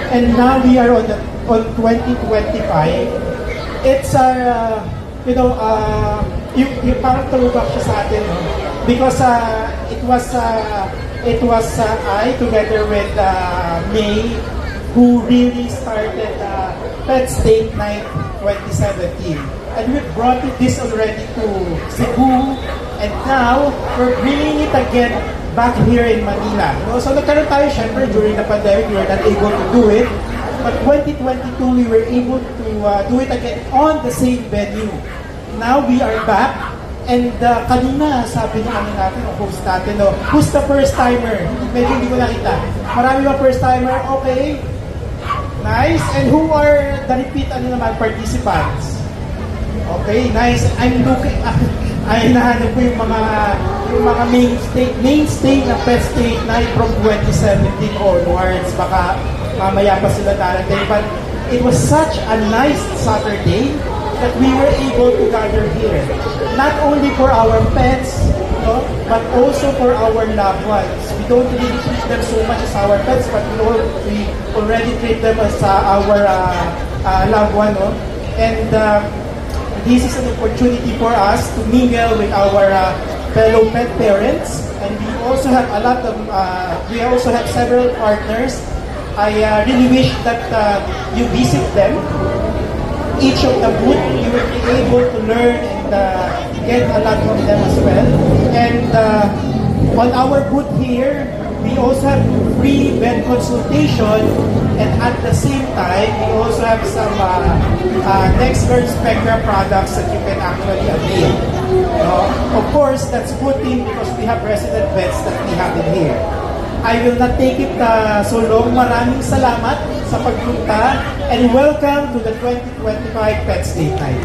And now we are on 2025. It's yung parang throwback siya sa atin, no? Because it was I together with May who really started Pets Date Night 2017. And we brought this already to Cebu, and now we're bringing it again back here in Manila. No? So nagkaroon tayo, syempre, during the pandemic, we were not able to do it. But 2022, we were able to do it again on the same venue. Now we are back, and kanina sabi ng natin, ang host natin, no, who's the first timer? Medyo hindi ko nakita. Marami ba first timer? Okay. Nice. And who are the repeat participants? Okay, nice. I'm looking, ay nahanap ko yung mga mainstay na Pets Date Night from 2017 onwards. Baka mamaya pa sila darating. But it was such a nice Saturday that we were able to gather here. Not only for our pets, no, but also for our loved ones. We don't really treat them so much as our pets, but we already treat them as our loved one. No? And this is an opportunity for us to mingle with our fellow pet parents. And we also have we also have several partners. I really wish that you visit them. Each of the booth, you will be able to learn and get a lot from them as well. And on our booth here, we also have free vet consultation, and at the same time, we also have some NextGuard Spectra products that you can actually avail. Of course, that's good thing because we have resident vets that we have in here. I will not take it so long. Maraming salamat sa pagpunta and welcome to the 2025 Pets Date Night.